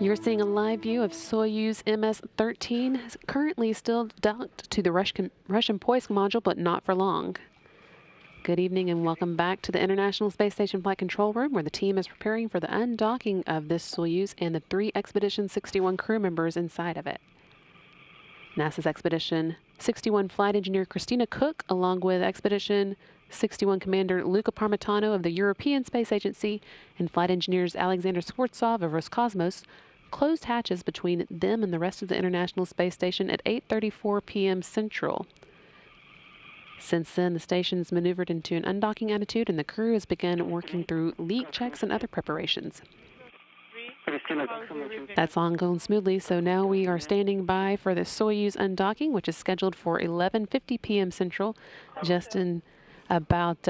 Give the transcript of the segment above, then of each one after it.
You're seeing a live view of Soyuz MS-13, currently still docked to the Russian Poisk module, but not for long. Good evening and welcome back to the International Space Station Flight Control Room, where the team is preparing for the undocking of this Soyuz and the 3 Expedition 61 crew members inside of it. NASA's Expedition 61 flight engineer Christina Cook, along with Expedition 61 Commander Luca Parmitano of the European Space Agency and flight engineers Alexander Skvortsov of Roscosmos, closed hatches between them and the rest of the International Space Station at 8:34 p.m. Central. Since then, the station has maneuvered into an undocking attitude, and the crew has begun working through leak checks and other preparations. That's ongoing smoothly, so now we are standing by for the Soyuz undocking, which is scheduled for 11:50 p.m. Central, just in about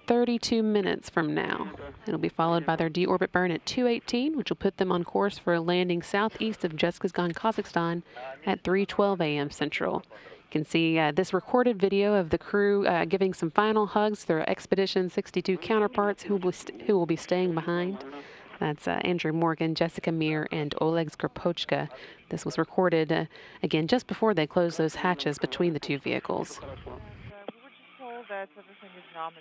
32 minutes from now. It'll be followed by their deorbit burn at 2:18, which will put them on course for a landing southeast of Jezkazgan, Kazakhstan at 3:12 a.m. Central. You can see this recorded video of the crew giving some final hugs to their Expedition 62 counterparts who will be staying behind. That's Andrew Morgan, Jessica Meir, and Oleg Skropochka. This was recorded, again, just before they closed those hatches between the two vehicles. We were just told that everything is nominal.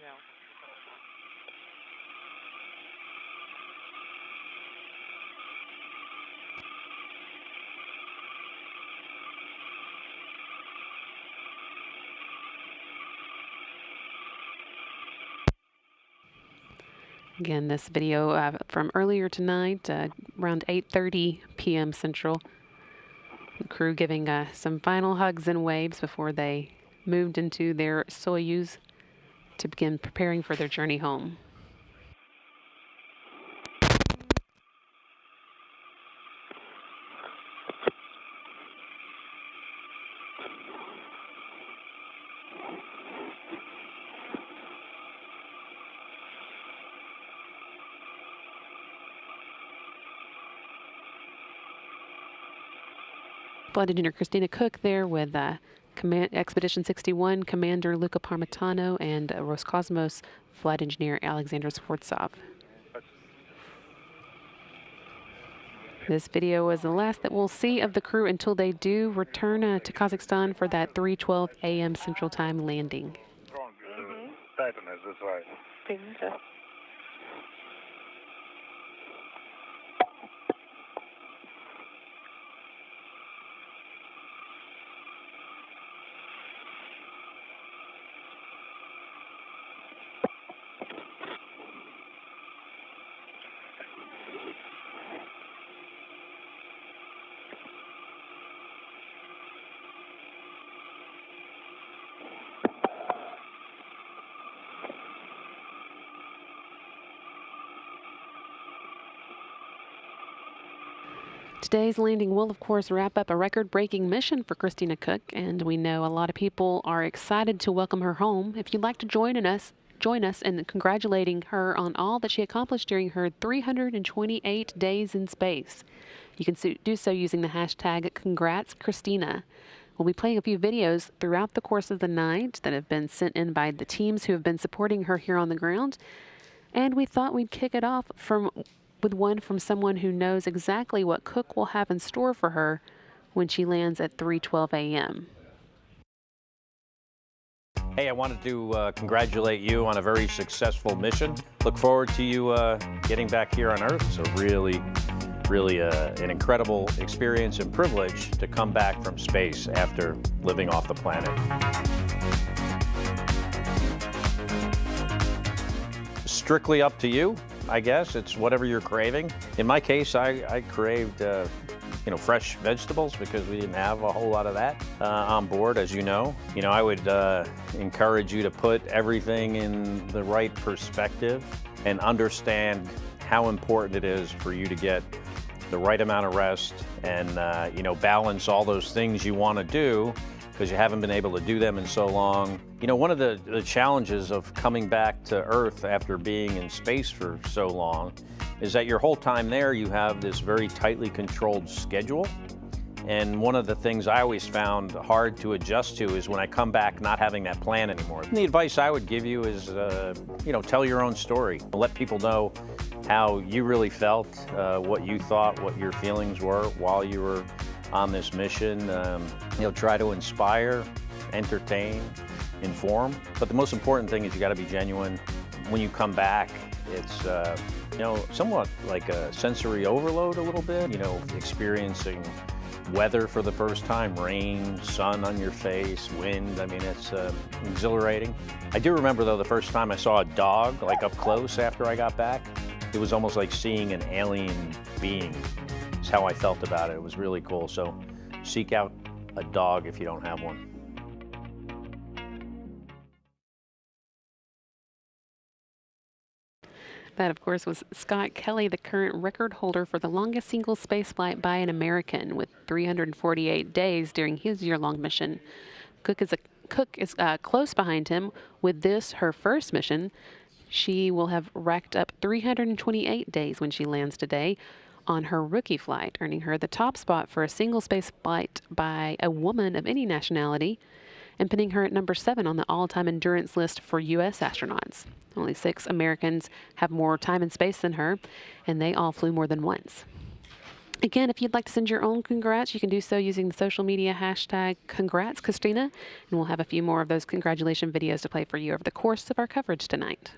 Again, this video from earlier tonight, around 8:30 p.m. Central. The crew giving some final hugs and waves before they moved into their Soyuz to begin preparing for their journey home. Flight engineer Christina Cook there with Expedition 61 Commander Luca Parmitano and Roscosmos flight engineer Alexander Skvortsov. This video is the last that we'll see of the crew until they do return to Kazakhstan for that 3:12 a.m. Central Time landing. Today's landing will, of course, wrap up a record-breaking mission for Christina Cook, and we know a lot of people are excited to welcome her home. If you'd like to join us in congratulating her on all that she accomplished during her 328 days in space, you can do so using the hashtag #CongratsChristina. We'll be playing a few videos throughout the course of the night that have been sent in by the teams who have been supporting her here on the ground, and we thought we'd kick it off with one from someone who knows exactly what Cook will have in store for her when she lands at 3:12 a.m. Hey, I wanted to congratulate you on a very successful mission. Look forward to you getting back here on Earth. So really an incredible experience and privilege to come back from space after living off the planet. Strictly up to you. I guess it's whatever you're craving. In my case, I craved, fresh vegetables because we didn't have a whole lot of that on board, as you know. I would encourage you to put everything in the right perspective and understand how important it is for you to get the right amount of rest and, balance all those things you want to do because you haven't been able to do them in so long. One of the challenges of coming back to Earth after being in space for so long is that your whole time there you have this very tightly controlled schedule. And one of the things I always found hard to adjust to is when I come back not having that plan anymore. And the advice I would give you is, tell your own story. Let people know how you really felt, what you thought, what your feelings were while you were on this mission. Try to inspire, entertain, inform. But the most important thing is you got to be genuine. When you come back, it's somewhat like a sensory overload a little bit. Experiencing weather for the first time, rain, sun on your face, wind. I mean, it's exhilarating. I do remember though the first time I saw a dog like up close after I got back. It was almost like seeing an alien being. It's how I felt about it. It was really cool. So seek out a dog if you don't have one. That, of course, was Scott Kelly, the current record holder for the longest single spaceflight by an American, with 348 days during his year-long mission. Cook is close behind him. With this, her first mission, she will have racked up 328 days when she lands today on her rookie flight, earning her the top spot for a single space flight by a woman of any nationality, and putting her at number 7 on the all-time endurance list for U.S. astronauts. Only 6 Americans have more time in space than her, and they all flew more than once. Again, if you'd like to send your own congrats, you can do so using the social media hashtag #CongratsChristina, and we'll have a few more of those congratulation videos to play for you over the course of our coverage tonight.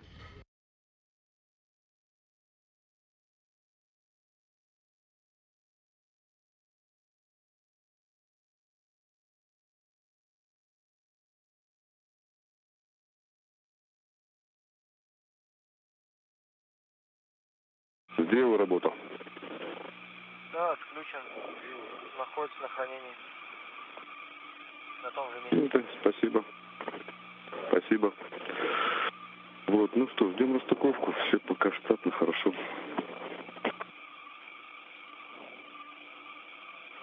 Сделал работу. Да, отключен. Находится на хранении. На том же месте. Спасибо. Спасибо. Вот, ну что, ждем расстыковку. Все пока штатно, хорошо.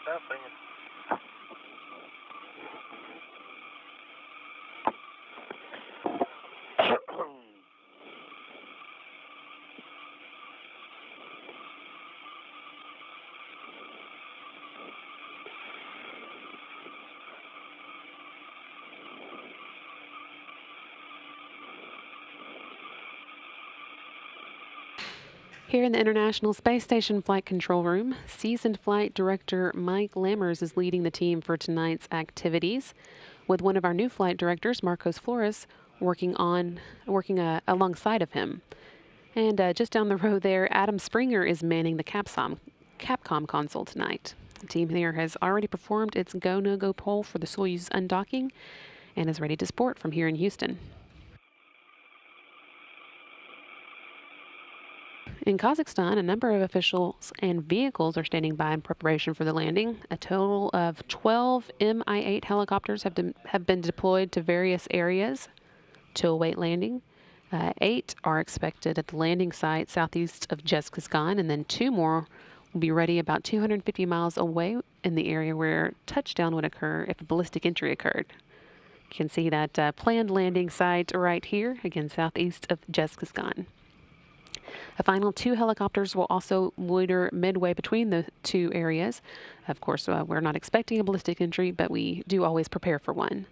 Да, принято. Here in the International Space Station Flight Control Room, seasoned flight director Mike Lammers is leading the team for tonight's activities, with one of our new flight directors, Marcos Flores, working alongside of him. And just down the road there, Adam Springer is manning the Capcom console tonight. The team here has already performed its go-no-go poll for the Soyuz undocking and is ready to sport from here in Houston. In Kazakhstan, a number of officials and vehicles are standing by in preparation for the landing. A total of 12 Mi-8 helicopters have been deployed to various areas to await landing. 8 are expected at the landing site southeast of Jezkazgan, and then 2 more will be ready about 250 miles away in the area where touchdown would occur if a ballistic entry occurred. You can see that planned landing site right here, again southeast of Jezkazgan. A final 2 helicopters will also loiter midway between the 2 areas. Of course, we're not expecting a ballistic entry, but we do always prepare for one.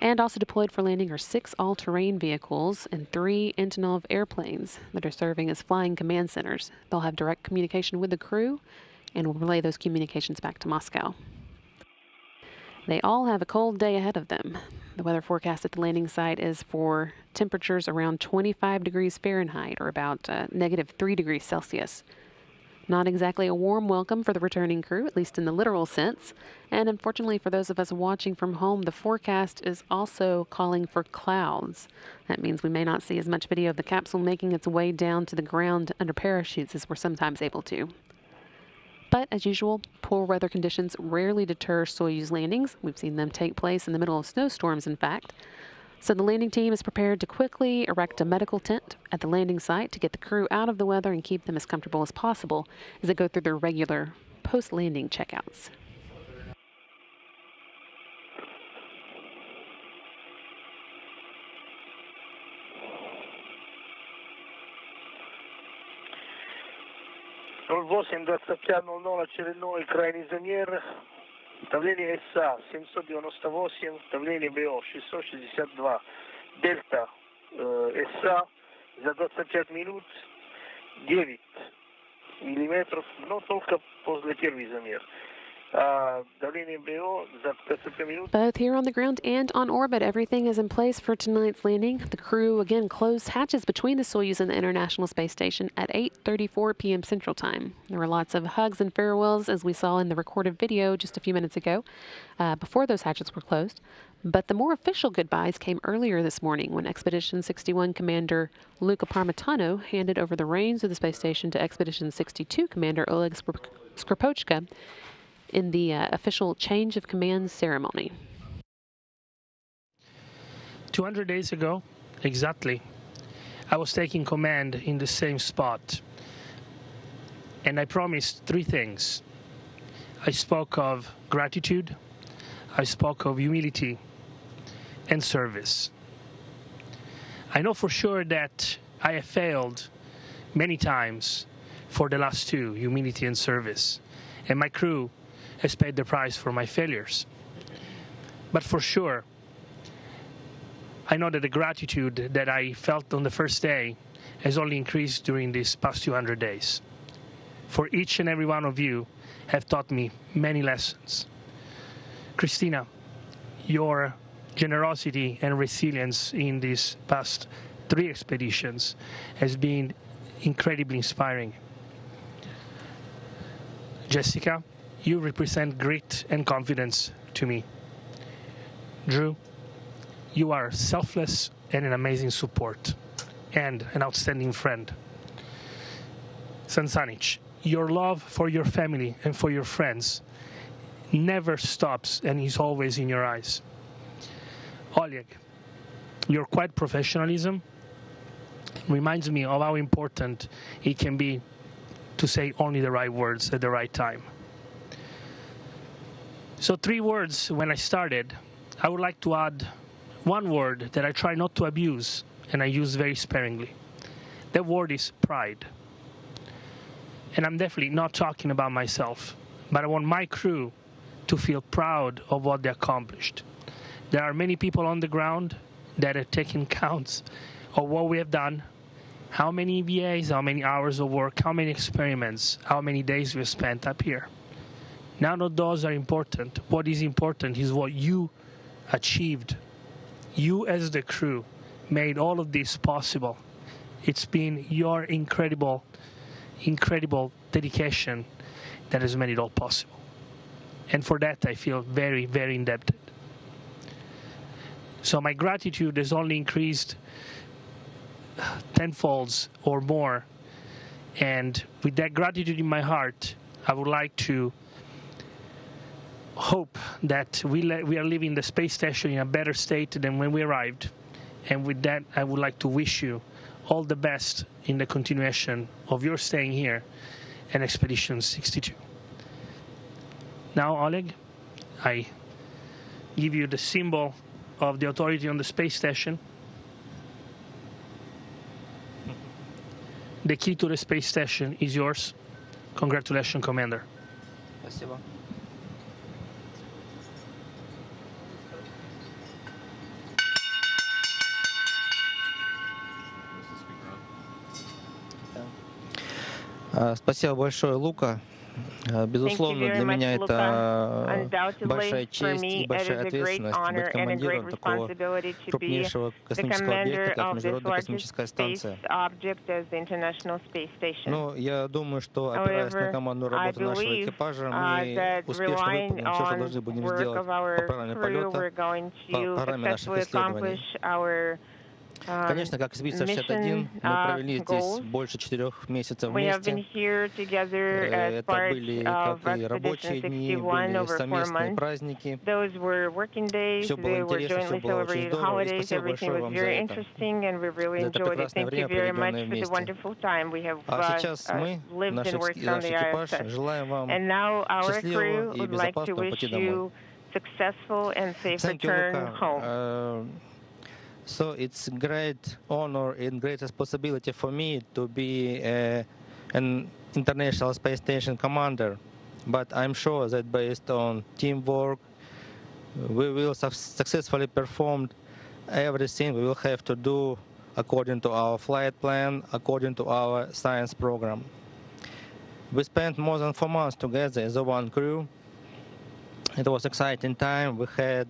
And also deployed for landing are 6 all-terrain vehicles and 3 Antonov airplanes that are serving as flying command centers. They'll have direct communication with the crew and will relay those communications back to Moscow. They all have a cold day ahead of them. The weather forecast at the landing site is for temperatures around 25 degrees Fahrenheit, or about -3 degrees Celsius. Not exactly a warm welcome for the returning crew, at least in the literal sense. And unfortunately for those of us watching from home, the forecast is also calling for clouds. That means we may not see as much video of the capsule making its way down to the ground under parachutes as we're sometimes able to. But as usual, poor weather conditions rarely deter Soyuz landings. We've seen them take place in the middle of snowstorms, in fact. So the landing team is prepared to quickly erect a medical tent at the landing site to get the crew out of the weather and keep them as comfortable as possible as they go through their regular post-landing checkouts. Волосин 25:00, очередной крайний замер. Давление СА 798, давление ВО 662. Дельта СА за 25 минут 9 миллиметров, но только после первый замер. Давление БО за 5 минут. Both here on the ground and on orbit, everything is in place for tonight's landing. The crew again closed hatches between the Soyuz and the International Space Station at 8:34 p.m. Central Time. There were lots of hugs and farewells, as we saw in the recorded video just a few minutes ago, before those hatches were closed. But the more official goodbyes came earlier this morning when Expedition 61 Commander Luca Parmitano handed over the reins of the space station to Expedition 62 Commander Oleg Skripochka in the official change of command ceremony. 200 days ago, exactly, I was taking command in the same spot. And I promised 3 things. I spoke of gratitude, I spoke of humility, and service. I know for sure that I have failed many times for the last 2, humility and service. And my crew has paid the price for my failures. But for sure, I know that the gratitude that I felt on the first day has only increased during these past 200 days. For each and every one of you have taught me many lessons. Christina, your generosity and resilience in these past 3 expeditions has been incredibly inspiring. Jessica, you represent grit and confidence to me. Drew, you are selfless and an amazing support and an outstanding friend. Sansanic, your love for your family and for your friends never stops and is always in your eyes. Oleg, your quiet professionalism reminds me of how important it can be to say only the right words at the right time. So 3 words when I started. I would like to add 1 word that I try not to abuse and I use very sparingly. That word is pride. And I'm definitely not talking about myself, but I want my crew to feel proud of what they accomplished. There are many people on the ground that are taking counts of what we have done, how many EVAs, how many hours of work, how many experiments, how many days we've spent up here. None of those are important. What is important is what you achieved. You as the crew made all of this possible. It's been your incredible dedication that has made it all possible. And for that, I feel very, very indebted. So my gratitude has only increased tenfolds or more. And with that gratitude in my heart, I would like to hope that we are leaving the space station in a better state than when we arrived. And with that, I would like to wish you all the best in the continuation of your staying here in Expedition 62. Now, Oleg, I give you the symbol of the authority on the space station. The key to the space station is yours. Congratulations, Commander. Спасибо. Спасибо большое, Лука. Безусловно, для меня это большая честь и большая ответственность быть командиром такого крупнейшего космического объекта, как Международная космическая станция. Но я думаю, что, опираясь на командную работу нашего экипажа, мы успешно выполним все, что должны будем сделать по программе полета, по программе наших исследований. Конечно, как экспедиция 61, мы провели здесь больше 4 месяцев вместе. Это были как и рабочие дни, были совместные праздники. Все было интересно, все было очень здорово. И спасибо большое вам за это прекрасное время, проведенное вместе. А сейчас мы, наш экипаж, желаем вам счастливого и безопасного пути домой. Thank you, Luca. So it's great honor and great responsibility for me to be an International Space Station commander. But I'm sure that based on teamwork, we will successfully perform everything we will have to do according to our flight plan, according to our science program. We spent more than 4 months together as a one crew. It was exciting time. We had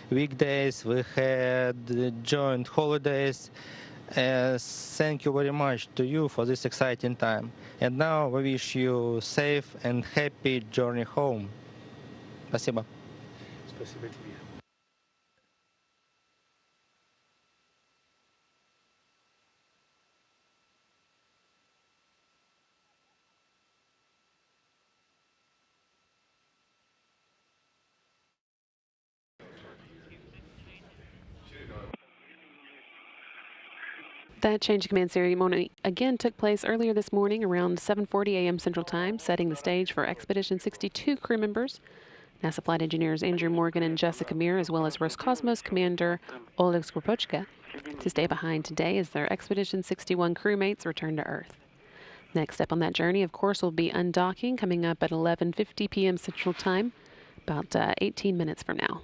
weekdays, we had joint holidays. Thank you very much to you for this exciting time. And now we wish you safe and happy journey home. Спасибо. Спасибо тебе. That change of command ceremony again took place earlier this morning around 7:40 a.m. Central Time, setting the stage for Expedition 62 crew members, NASA flight engineers Andrew Morgan and Jessica Meir, as well as Roscosmos Commander Oleg Skoropochka, to stay behind today as their Expedition 61 crewmates return to Earth. Next step on that journey, of course, will be undocking, coming up at 11:50 p.m. Central Time, about 18 minutes from now.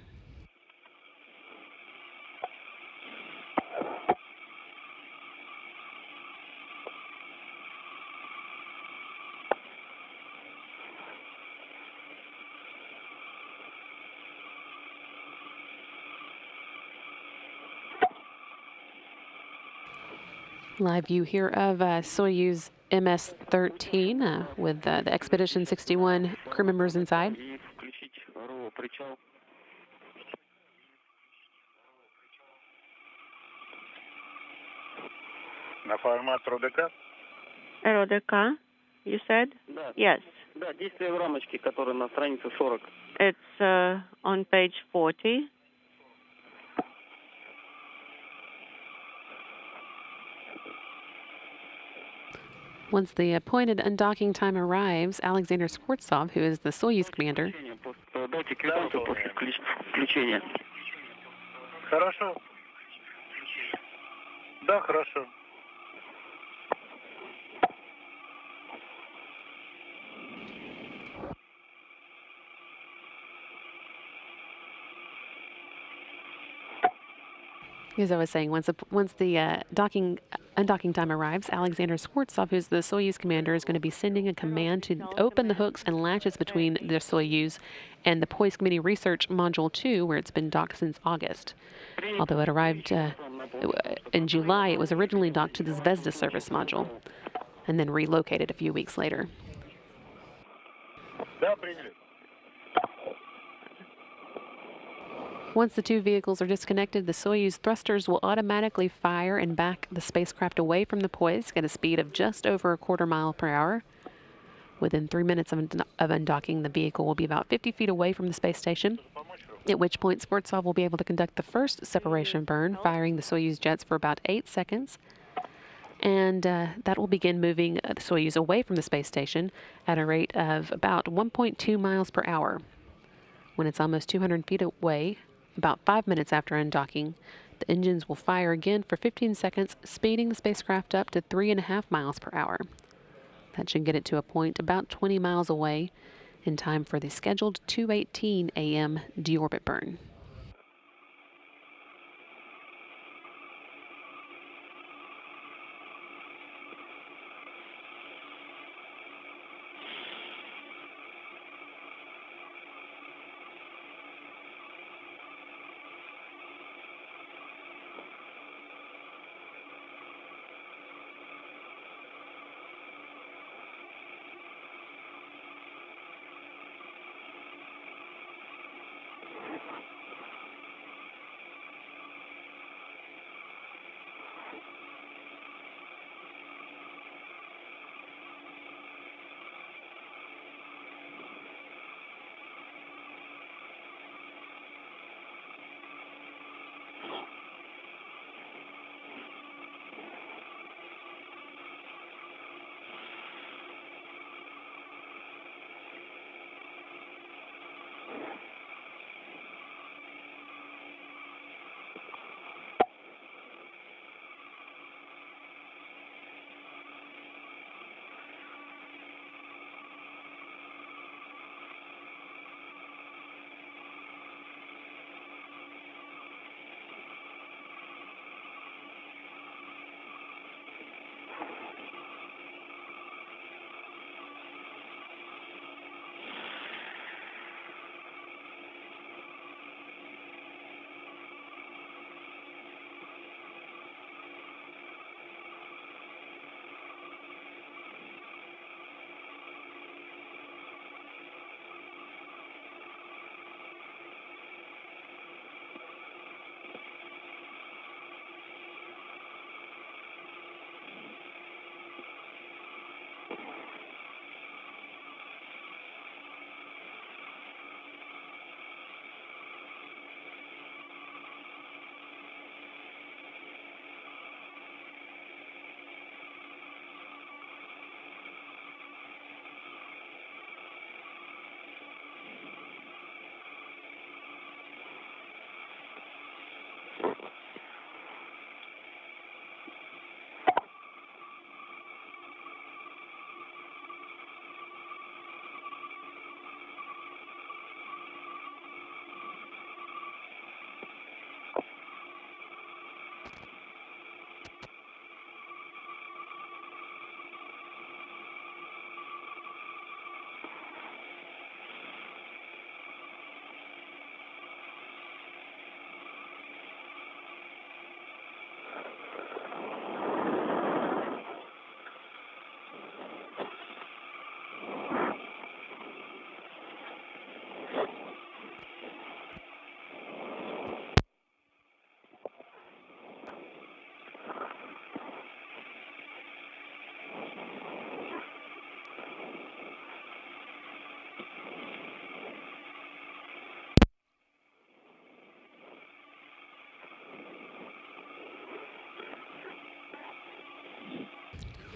Live view here of Soyuz MS-13 with the Expedition 61 crew members inside. На формат РОДК? РОДК, you said? Да. Yes. Да, действие в рамочке, которое на странице 40. It's on page 40. Once the appointed undocking time arrives, Alexander Skvortsov, who is the Soyuz commander, Дайте квитанцию после включения. Хорошо. Да, хорошо. as I was saying, once the undocking time arrives, Alexander Skvortsov, who's the Soyuz commander, is going to be sending a command to open the hooks and latches between the Soyuz and the Poisk Mini Research Module 2, where it's been docked since August. Although it arrived in July, it was originally docked to the Zvezda service module and then relocated a few weeks later. Once the two vehicles are disconnected, the Soyuz thrusters will automatically fire and back the spacecraft away from the Poisk at a speed of just over 1/4 mile per hour. Within 3 minutes of undocking, the vehicle will be about 50 feet away from the space station, at which point Skvortsov will be able to conduct the first separation burn, firing the Soyuz jets for about 8 seconds. And that will begin moving the Soyuz away from the space station at a rate of about 1.2 miles per hour. When it's almost 200 feet away, about 5 minutes after undocking, the engines will fire again for 15 seconds, speeding the spacecraft up to 3.5 miles per hour. That should get it to a point about 20 miles away in time for the scheduled 2:18 a.m. deorbit burn.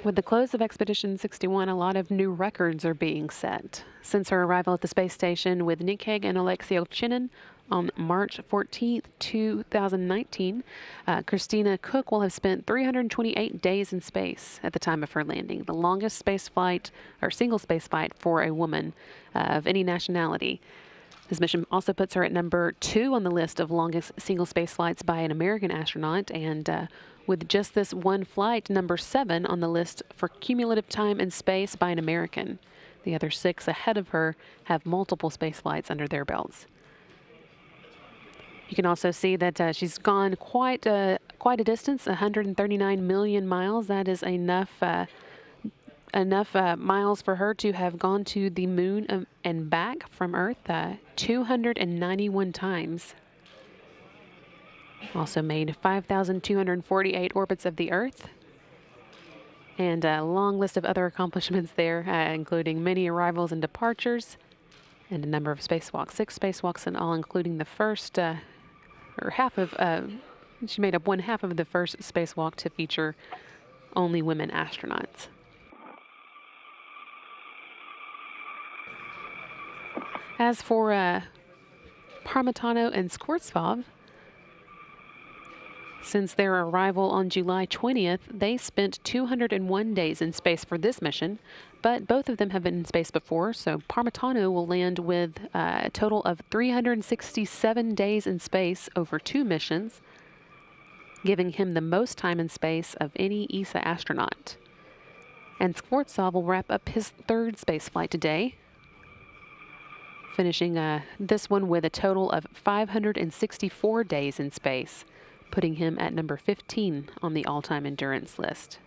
With the close of Expedition 61, a lot of new records are being set. Since her arrival at the space station with Nick Hague and Alexei Ovchinin on March 14, 2019, Christina Koch will have spent 328 days in space at the time of her landing, the longest space flight or single space flight for a woman of any nationality. This mission also puts her at number 2 on the list of longest single space flights by an American astronaut, and with just this one flight, number 7 on the list for cumulative time in space by an American. The other 6 ahead of her have multiple space flights under their belts. You can also see that she's gone quite a distance, 139 million miles. That is enough miles for her to have gone to the moon and back from Earth 291 times. Also made 5,248 orbits of the Earth. And a long list of other accomplishments there, including many arrivals and departures, and a number of spacewalks. 6 spacewalks in all, including the first, or half of, she made up one half of the first spacewalk to feature only women astronauts. As for Parmitano and Skvortsov, since their arrival on July 20th, they spent 201 days in space for this mission, but both of them have been in space before, so Parmitano will land with a total of 367 days in space over 2 missions, giving him the most time in space of any ESA astronaut. And Skvortsov will wrap up his 3rd space flight today, finishing this one with a total of 564 days in space, putting him at number 15 on the all-time endurance list.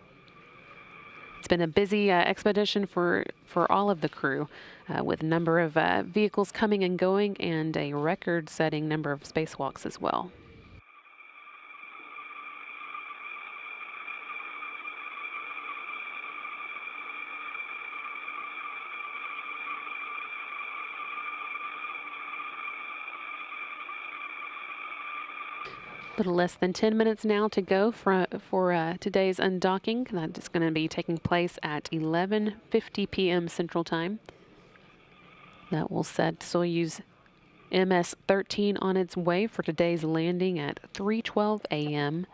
It's been a busy expedition for all of the crew, with a number of vehicles coming and going and a record-setting number of spacewalks as well. A little less than 10 minutes now to go for today's undocking. That is going to be taking place at 11:50 p.m. Central Time. That will set Soyuz MS-13 on its way for today's landing at 3:12 a.m.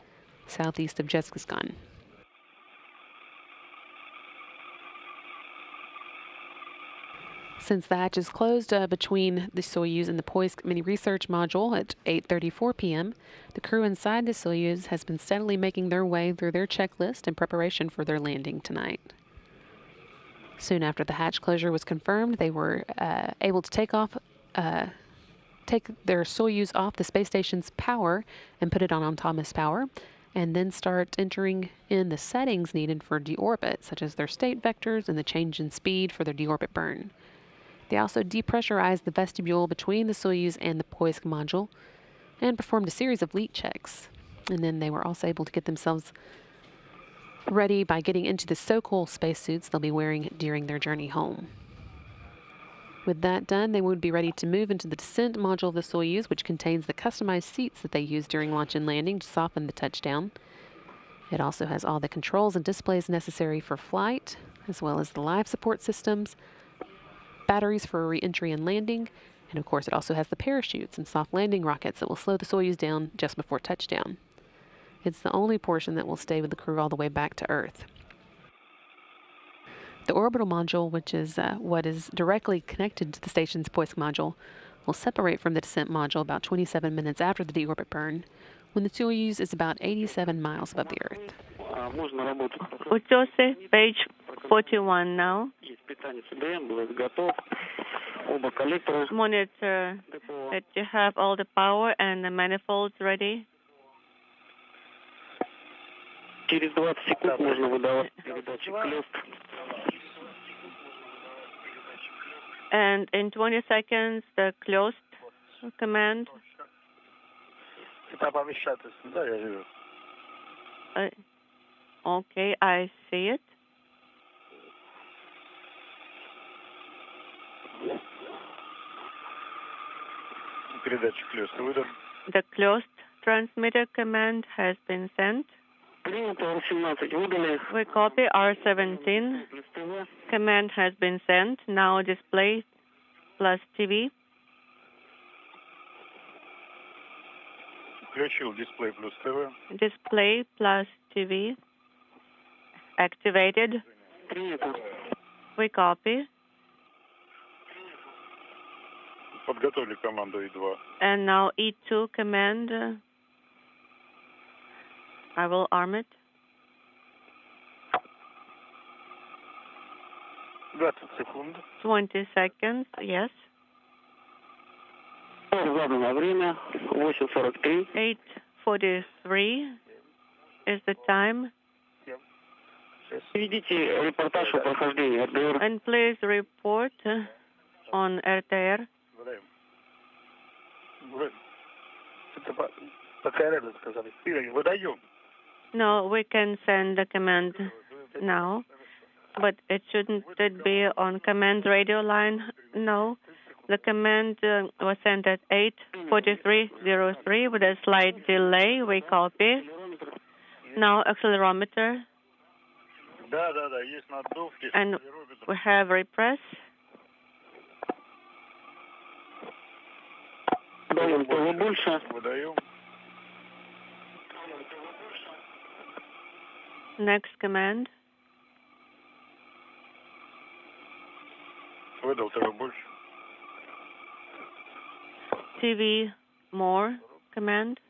southeast of Jezkisgan. Since the hatch is closed between the Soyuz and the Poisk mini research module at 8:34 p.m., the crew inside the Soyuz has been steadily making their way through their checklist in preparation for their landing tonight. Soon after the hatch closure was confirmed, they were able to take their Soyuz off the space station's power and put it on autonomous power, and then start entering in the settings needed for deorbit, such as their state vectors and the change in speed for their deorbit burn. They also depressurized the vestibule between the Soyuz and the Poisk module and performed a series of leak checks. And then they were also able to get themselves ready by getting into the Sokol spacesuits they'll be wearing during their journey home. With that done, they would be ready to move into the descent module of the Soyuz, which contains the customized seats that they use during launch and landing to soften the touchdown. It also has all the controls and displays necessary for flight, as well as the life support systems, batteries for re-entry and landing, and of course it also has the parachutes and soft landing rockets that will slow the Soyuz down just before touchdown. It's the only portion that will stay with the crew all the way back to Earth. The orbital module, which is what is directly connected to the station's Poisk module, will separate from the descent module about 27 minutes after the deorbit burn, when the Soyuz is about 87 miles above the Earth. Utyose, page 41 now. Monitor that you have all the power and the manifolds ready. And in 20 seconds, the closed command. Okay, I see it. The closed transmitter command has been sent. We copy R17. Command has been sent. Now display plus TV. Включил дисплей плюс ТВ. Display plus TV. Activated. We copy. Подготовили команду И2. And now E2 command. I will arm it. 20 секунд. 20 seconds, yes. 8:43 is the time. And please report on RTR. No, we can send the command now, but it shouldn't it be on command radio line? No, the command was sent at 8:43:03 with a slight delay. We copy. Now accelerometer. And we have repress. Next command. TV more command.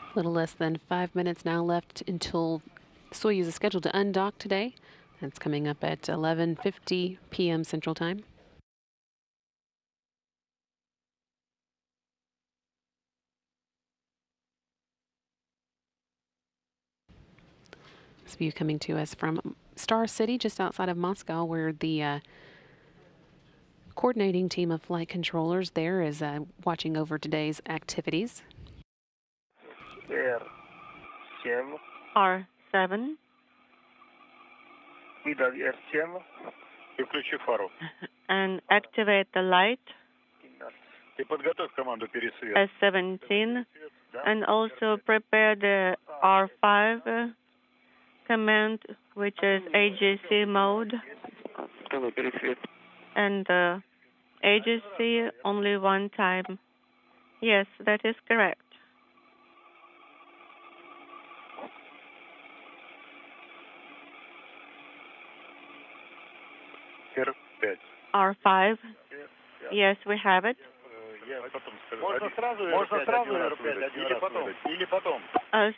A little less than 5 minutes now left until Soyuz is scheduled to undock today. That's coming up at 11:50 p.m. Central Time. This view coming to us from Star City, just outside of Moscow, where the coordinating team of flight controllers there is watching over today's activities. R7. And activate the light. S17. And also prepare the R5 command, which is AGC mode. And AGC only one time. Yes, that is correct. R5. Yes, we have it.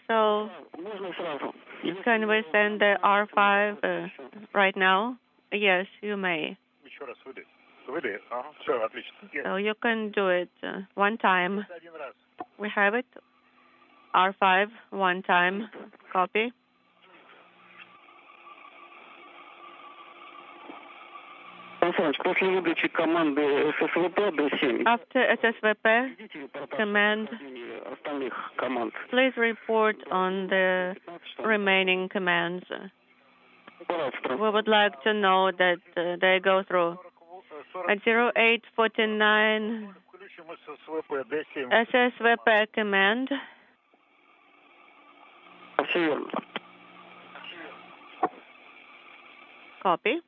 So, can we send the R5 right now? Yes, you may. So you can do it one time. We have it. R5, one time. Copy. After SSVP command, please report on the remaining commands. We would like to know that they go through. At 0849, SSVP command. Copy.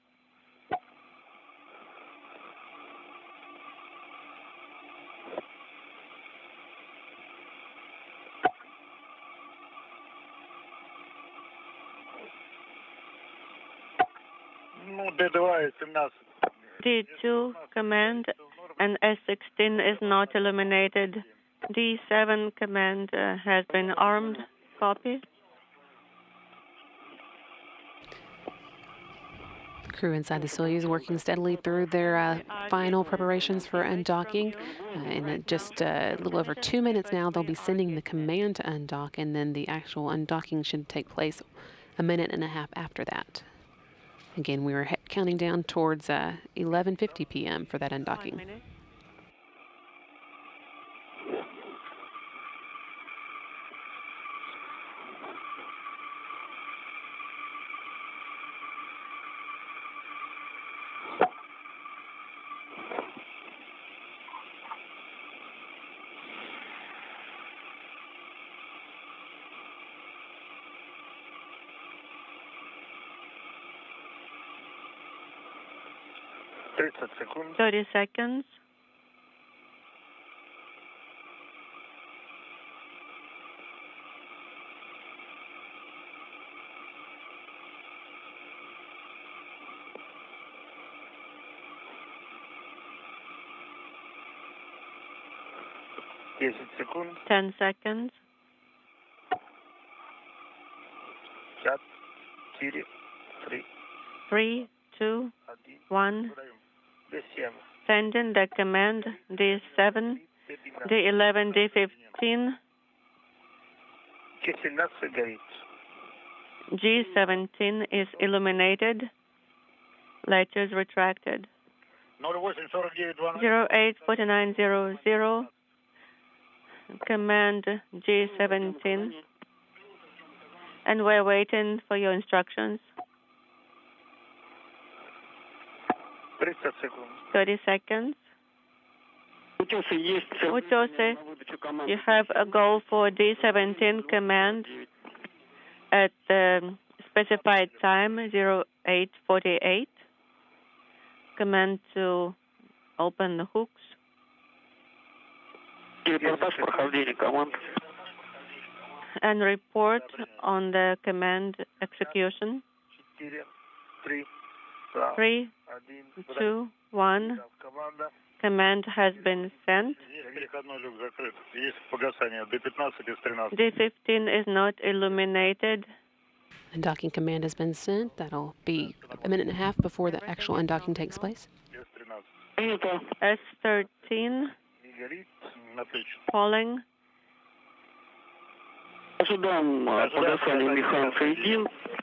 D2 command and S16 is not illuminated. D7 command has been armed. Copy. The crew inside the Soyuz working steadily through their final preparations for undocking. In just a little over 2 minutes now, they'll be sending the command to undock, and then the actual undocking should take place a minute and a half after that. Again, we were counting down towards 11:50 p.m. for that undocking. 30 seconds. Десять секунд. 10 seconds. 5, 4, 3, 3, 2, 1. D7. Sending the command D7, D11, D15. G17 горит. G17 is illuminated. Letters retracted. 084900. Command G17. And we're waiting for your instructions. 30 секунд. 30 seconds. Утёсы, you have a goal for D17 command at the specified time, 0848. Command to open the hooks. And report on the command execution. 3, 2, 1. Command has been sent. D15 is not illuminated. Undocking command has been sent. That'll be a minute and a half before the actual undocking takes place. S13 falling.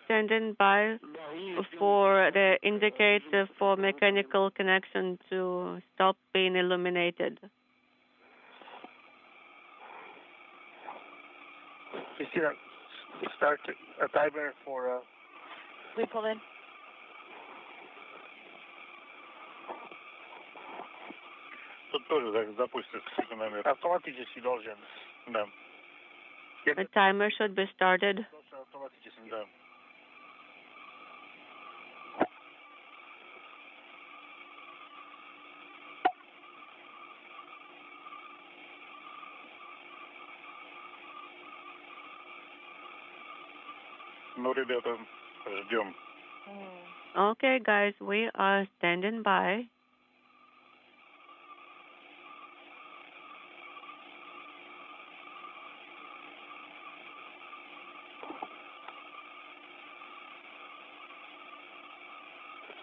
Standing by for the indicator for mechanical connection to stop being illuminated. Christina, start a timer for... We pull in. Тут тоже запустится секундомер. Автоматически должен. Да. The timer should be started. Автоматически. Да. Ну, ребята, ждем. Okay, guys, we are standing by.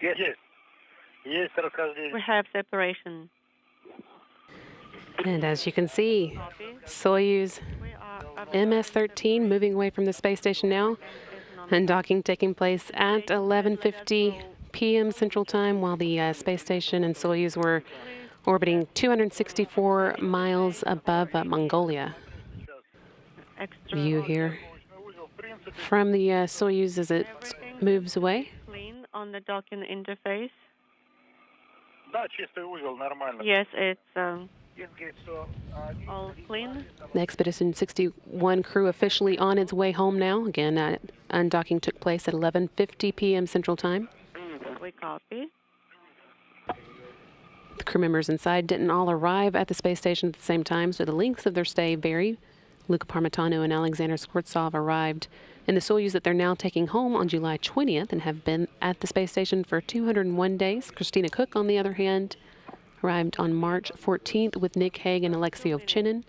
Есть. Есть расхождение. We have separation. And as you can see, Soyuz MS-13 moving away from the space station now, and docking taking place at 11:50 p.m. Central Time, while the space station and Soyuz were orbiting 264 miles above Mongolia. View here from the Soyuz as it moves away. Clean on the docking interface. Да, чистый узел, нормально. Yes, it's all clean. The Expedition 61 crew officially on its way home now. Again, undocking took place at 11:50 p.m. Central Time. We copy. The crew members inside didn't all arrive at the space station at the same time, so the lengths of their stay vary. Luca Parmitano and Alexander Skvortsov arrived in the Soyuz that they're now taking home on July 20th and have been at the space station for 201 days. Christina Cook, on the other hand, arrived on March 14th with Nick Hague and Alexei Ovchinin,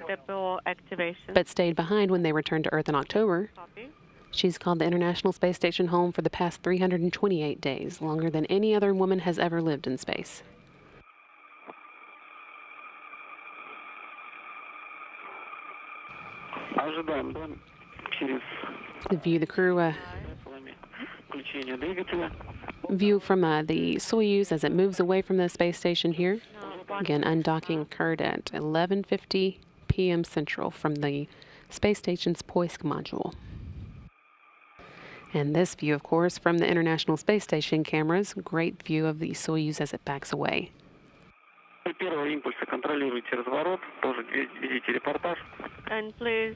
Depot activation. but stayed behind when they returned to Earth in October. Copy. She's called the International Space Station home for the past 328 days, longer than any other woman has ever lived in space. View the crew view from the Soyuz as it moves away from the space station here. Again, undocking occurred at 11:50 p.m. Central from the space station's Poisk module. And this view, of course, from the International Space Station cameras. Great view of the Soyuz as it backs away. And please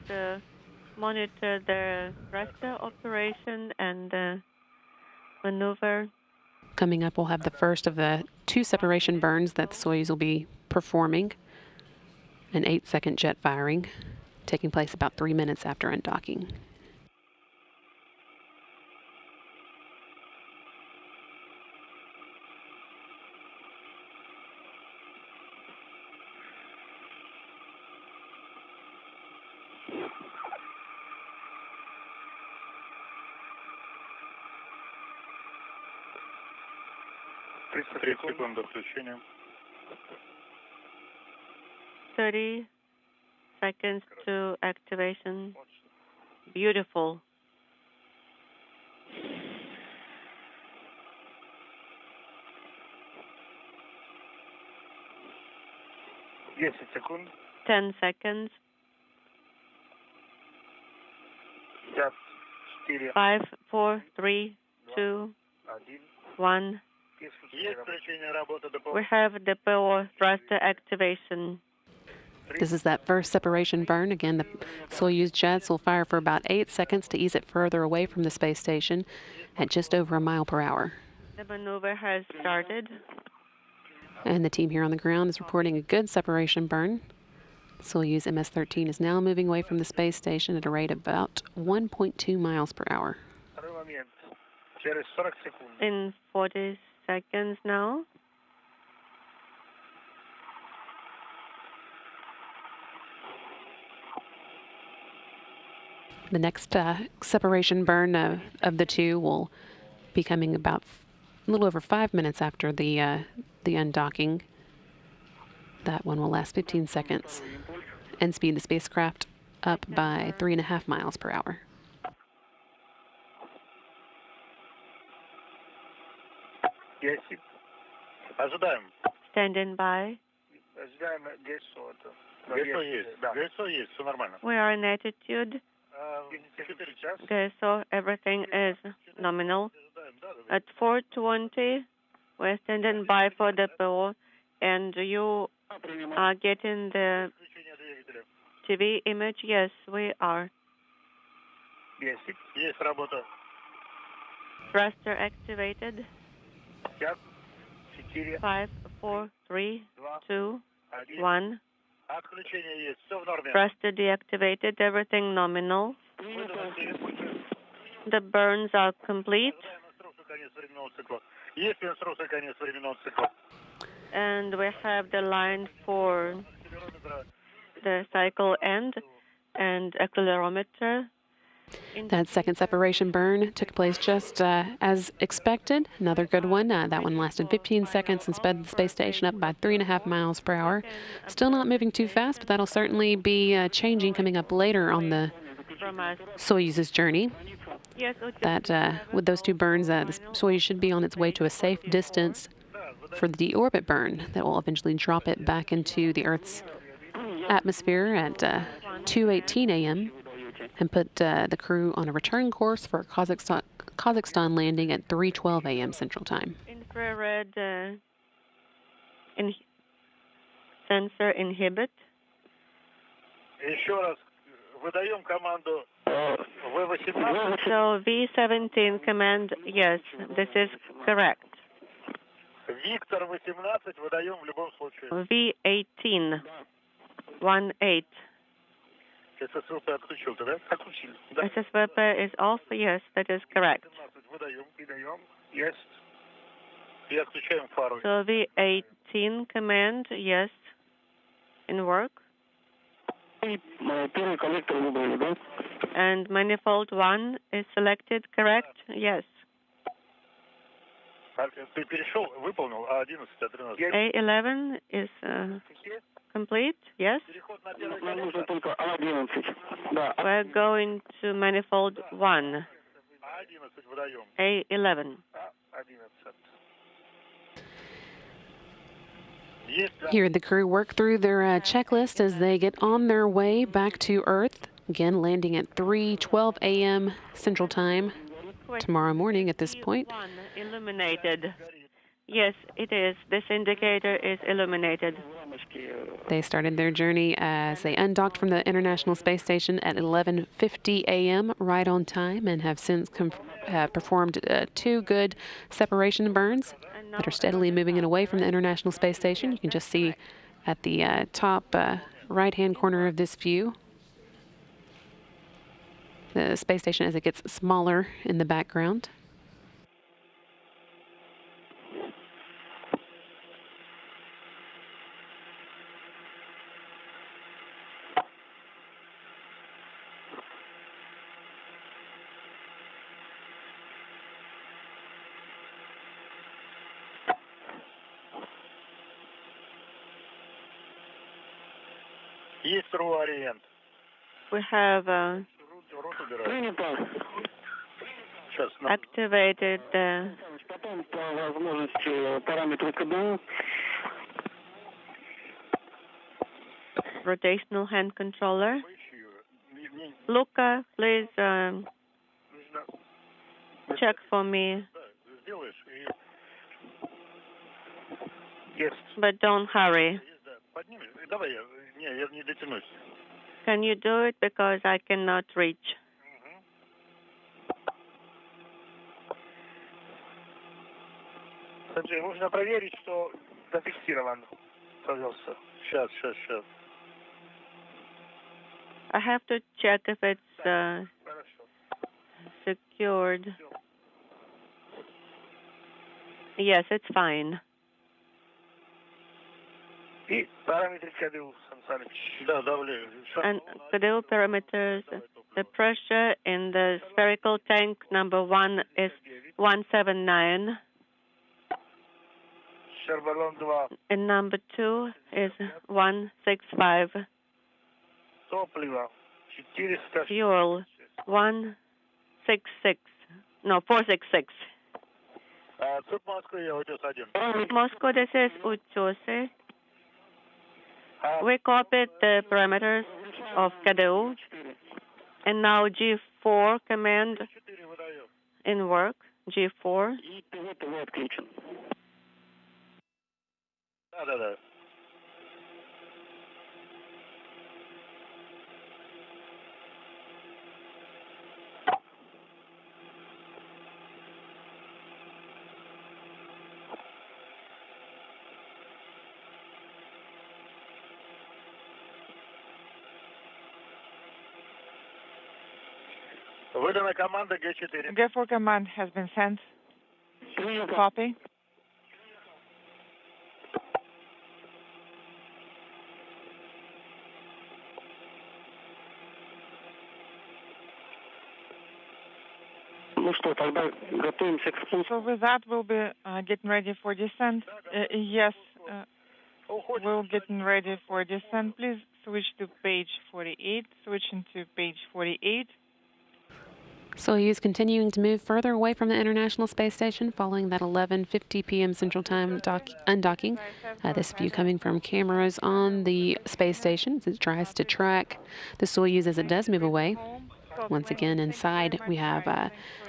monitor the thruster operation and maneuver. Coming up, we'll have the first of the 2 separation burns that the Soyuz will be performing. An 8-second jet firing, taking place about 3 minutes after undocking. Секунд до включения. 30 seconds to activation. Beautiful. Секунд. 10 seconds. 5, 4, 3, 2, 1. We have DPO thruster activation. This is that first separation burn. Again, the Soyuz jets will fire for about 8 seconds to ease it further away from the space station at just over a mile per hour. The maneuver has started. And the team here on the ground is reporting a good separation burn. Soyuz MS-13 is now moving away from the space station at a rate of about 1.2 miles per hour. In 40 seconds now. The next separation burn of the two will be coming about a little over 5 minutes after the undocking. That one will last 15 seconds and speed the spacecraft up by 3.5 miles per hour. Ожидаем. Standing by. ГСО есть, все нормально. We are in attitude. So everything is nominal. At 4:20, we're standing by for the PO, and you are getting the TV image. Yes, we are. Есть работа. Thruster activated. 5, 4, 3, 2, 1. Отключение есть, все в норме. Thruster deactivated, everything nominal. The burns are complete. Есть инструкция конец временного цикла. And we have the line for the cycle end and accelerometer. That second separation burn took place just as expected. Another good one. That one lasted 15 seconds and sped the space station up by 3.5 miles per hour. Still not moving too fast, but that'll certainly be changing coming up later on the Soyuz's journey. That with those two burns, the Soyuz should be on its way to a safe distance for the deorbit burn that will eventually drop it back into the Earth's atmosphere at 2:18 a.m. and put the crew on a return course for Kazakhstan landing at 3:12 a.m. Central Time. Infrared sensor inhibit. Еще раз выдаем команду V18. So V17 command, yes, this is correct. Виктор 18 выдаем в любом случае. V18, 18. ССВП отключил, да? Отключили. SSVP is off, yes, that is correct. Выдаем, передаем. Есть. И отключаем фару. So V18 command, yes, in work. Первый коллектор выбрали, да? And manifold 1 is selected, correct? Yes. Ты перешел, выполнил А11, А13. A11 is complete, yes? Нам нужно только А11. Да. We're going to manifold 1. А11 выдаем. A11. А11. Here, the crew work through their checklist as they get on their way back to Earth. Again, landing at 3:12 a.m. Central Time tomorrow morning at this point. Illuminated. Yes, it is. This indicator is illuminated. They started their journey as they undocked from the International Space Station at 11:50 a.m. right on time and have since performed 2 good separation burns. that are steadily moving away from the International Space Station. You can just see at the top right-hand corner of this view the space station as it gets smaller in the background. Есть вариант. We have activated the rotational hand controller. Luca, please check for me. But don't hurry. Can you do it? Because I cannot reach. Санджей, нужно проверить, что зафиксирован. Пожалуйста. Сейчас. I have to check if it's secured. Yes, it's fine. И параметры КДУ, Сан Саныч. Да, давление. And KDU parameters, the pressure in the spherical tank number 1 is 179. Шербалон 2. And number 2 is 165. Топливо 400. Fuel 166. No, 466. Тут Москва, утес 1. Moscow, this is Utese. We copied the parameters of KDU. And now G4 command in work. G4. Да. Выдана команда Г4. G4 command has been sent. Copy. So with that, we'll be getting ready for descent. Yes, we're getting ready for descent. Please switch to page 48. Switching to page 48. Soyuz continuing to move further away from the International Space Station following that 11:50 p.m. Central Time undocking. This view coming from cameras on the space station as it tries to track the Soyuz as it does move away. Once again, inside we have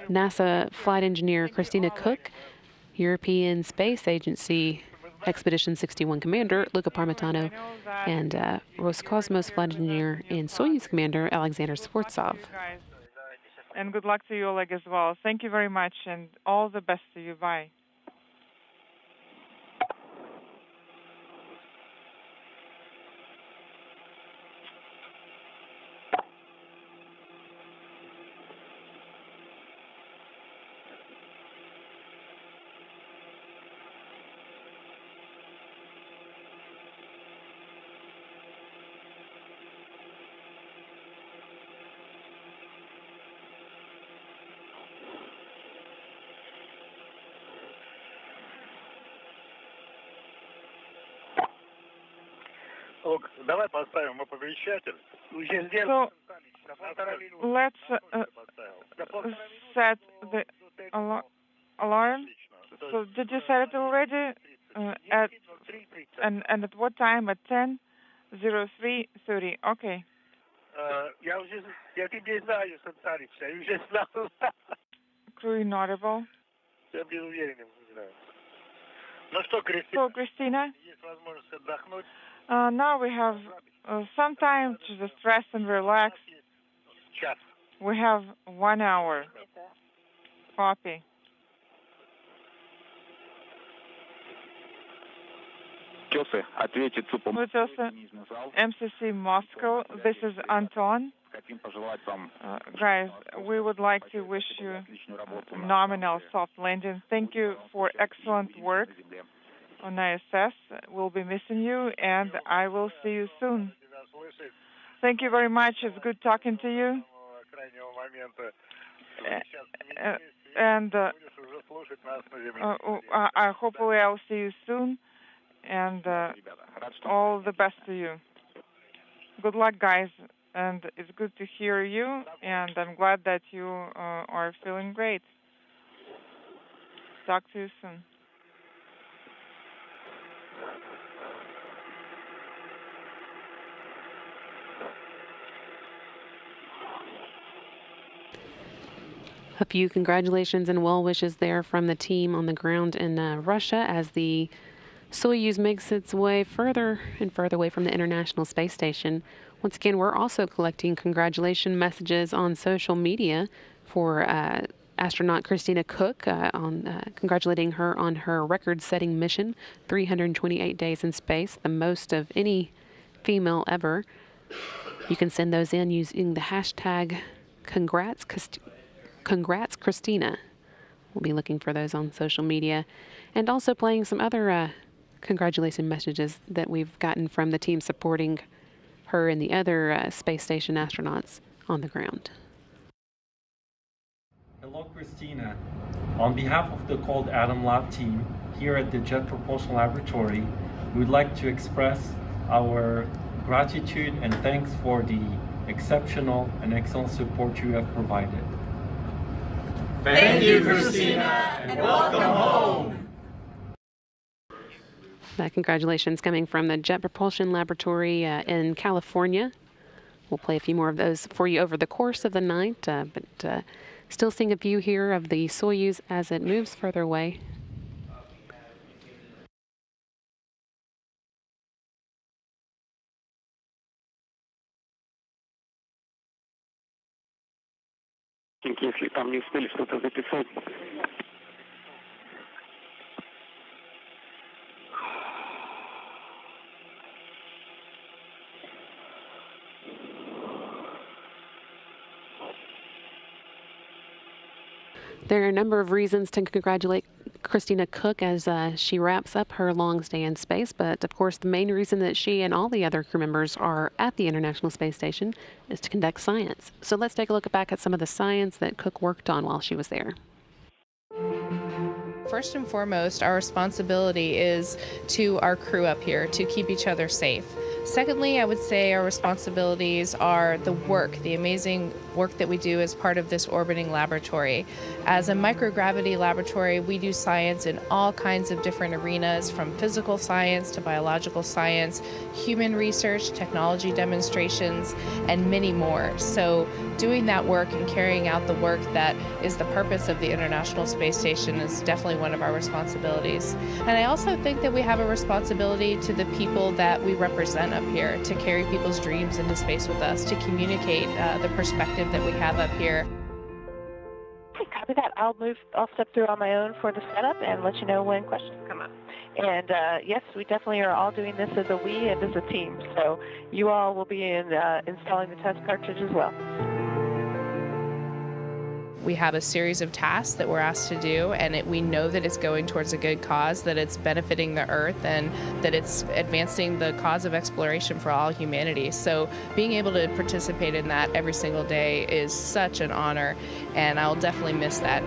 NASA flight engineer Christina Cook, European Space Agency Expedition 61 commander Luca Parmitano, and Roscosmos flight engineer and Soyuz commander Alexander Sfortsov. And good luck to you, Oleg, as well. Thank you very much, and all the best to you. Bye. Давай поставим оповещатель. So let's set the alarm. So did you set it already? At what time? At 10:03:30. Okay. Я тебе знаю, Сан Саныч, я уже знал. Crew inaudible. Я без уверенности знаю. Ну что, So, Christina, есть возможность отдохнуть. now we have some time to just rest and relax. We have 1 hour. Copy. Utesa, MCC Moscow. This is Anton. Guys, we would like to wish you a nominal soft landing. Thank you for excellent work on ISS. We'll be missing you, and I will see you soon. Thank you very much. It's good talking to you. And hopefully I'll see you soon. And all the best to you. Good luck, guys. And it's good to hear you. And I'm glad that you are feeling great. Talk to you soon. A few congratulations and well wishes there from the team on the ground in Russia as the Soyuz makes its way further and further away from the International Space Station. Once again, we're also collecting congratulation messages on social media for astronaut Christina Koch, congratulating her on her record-setting mission, 328 days in space, the most of any female ever. You can send those in using the hashtag Congrats Christina. We'll be looking for those on social media and also playing some other congratulation messages that we've gotten from the team supporting her and the other space station astronauts on the ground. Hello, Christina. On behalf of the Cold Atom Lab team here at the Jet Propulsion Laboratory, we would like to express our gratitude and thanks for the exceptional and excellent support you have provided. Thank you, Christina, and welcome home. That congratulations coming from the Jet Propulsion Laboratory in California. We'll play a few more of those for you over the course of the night, but still seeing a view here of the Soyuz as it moves further away. Если там не успели что-то записать. There are a number of reasons to congratulate Christina Koch as she wraps up her long stay in space, but of course the main reason that she and all the other crew members are at the International Space Station is to conduct science. So let's take a look back at some of the science that Koch worked on while she was there. First and foremost, our responsibility is to our crew up here to keep each other safe. Secondly, I would say our responsibilities are the work, the amazing work that we do as part of this orbiting laboratory. As a microgravity laboratory, we do science in all kinds of different arenas, from physical science to biological science, human research, technology demonstrations, and many more. So doing that work and carrying out the work that is the purpose of the International Space Station is definitely one of our responsibilities. And I also think that we have a responsibility to the people that we represent up here, to carry people's dreams into space with us, to communicate the perspective that we have up here. Okay, copy that. I'll step through on my own for the setup and let you know when questions come up. And yes, we definitely are all doing this as a we and as a team. So you all will be installing the test cartridge as well. We have a series of tasks that we're asked to do, and we know that it's going towards a good cause, that it's benefiting the Earth, and that it's advancing the cause of exploration for all humanity. So being able to participate in that every single day is such an honor, and I'll definitely miss that.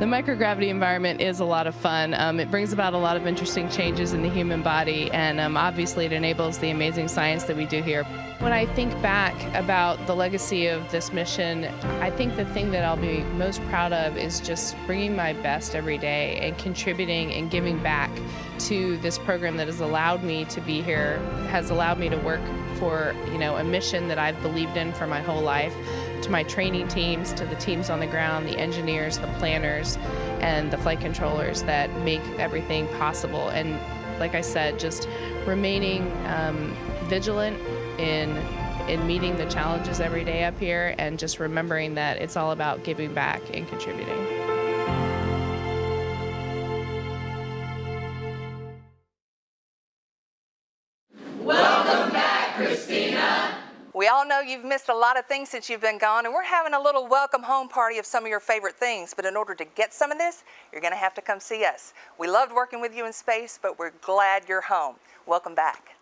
The microgravity environment is a lot of fun. It brings about a lot of interesting changes in the human body, and obviously it enables the amazing science that we do here. When I think back about the legacy of this mission, I think the thing that I'll be most proud of is just bringing my best every day and contributing and giving back to this program that has allowed me to be here, has allowed me to work for, a mission that I've believed in for my whole life. To my training teams, to the teams on the ground, the engineers, the planners, and the flight controllers that make everything possible. And like I said, just remaining vigilant in meeting the challenges every day up here, and just remembering that it's all about giving back and contributing. We all know you've missed a lot of things since you've been gone, and we're having a little welcome home party of some of your favorite things. But in order to get some of this, you're going to have to come see us. We loved working with you in space, but we're glad you're home. Welcome back.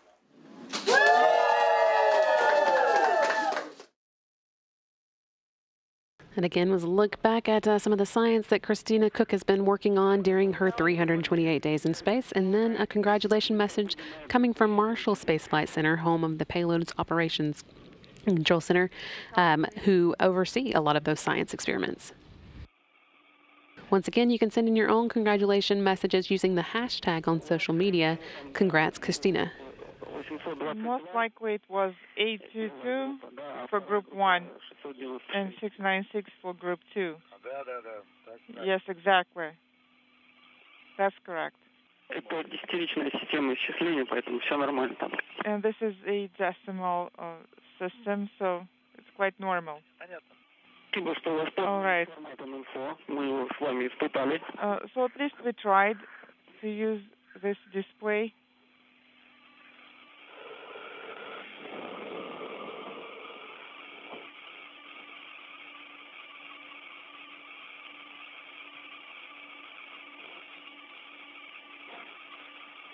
And again was a look back at some of the science that Christina Koch has been working on during her 328 days in space, and then a congratulations message coming from Marshall Space Flight Center, home of the Payloads Operations Control Center, who oversee a lot of those science experiments. Once again, you can send in your own congratulations messages using the hashtag on social media. Congrats, Christina. Most likely it was 822 for Group 1 and 696 for Group 2. Yes, exactly. That's correct. And this is a decimal system, so it's quite normal. All right. So at least we tried to use this display.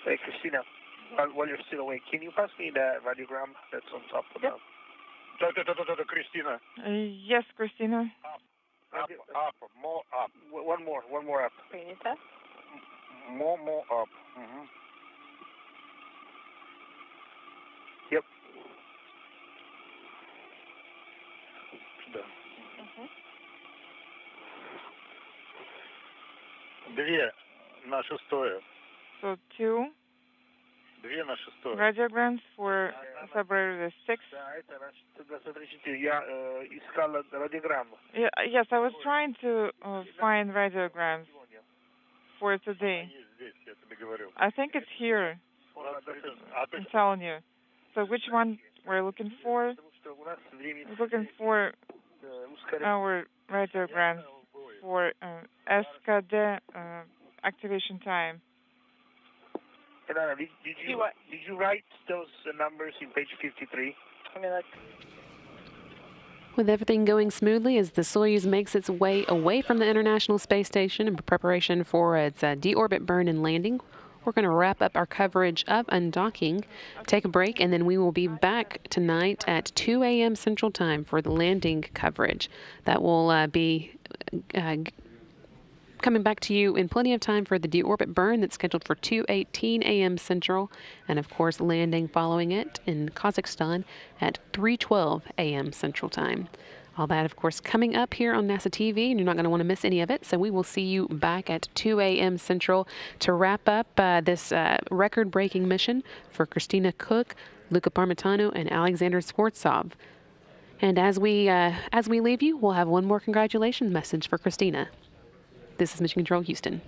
Hey, Christina, while you're still awake, can you pass me the radiogram that's on top of that? Christina. Yes, Christina. Up, more up. One more up. More up. Yep. Две на шестое. So 2 Две на шестое. radiograms for February the 6th. Yes, I was trying to find radiograms for today. I think it's here. I'm telling you. So which one we're looking for? We're looking for our radiograms for SKD activation time. Did you write those numbers in page 53? With everything going smoothly as the Soyuz makes its way away from the International Space Station in preparation for its deorbit burn and landing, we're going to wrap up our coverage of undocking, take a break, and then we will be back tonight at 2 a.m. Central Time for the landing coverage. That will be coming back to you in plenty of time for the deorbit burn that's scheduled for 2:18 a.m. Central, and of course landing following it in Kazakhstan at 3:12 a.m. Central Time. All that, of course, coming up here on NASA TV, and you're not going to want to miss any of it. So we will see you back at 2 a.m. Central to wrap up this record-breaking mission for Christina Koch, Luca Parmitano, and Alexander Skvortsov. And as we leave you, we'll have one more congratulations message for Christina. This is Mission Control Houston.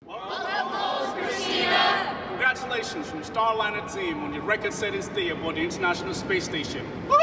Welcome, Christina! Congratulations from Starliner team on your record-setting stay aboard the International Space Station. Woo!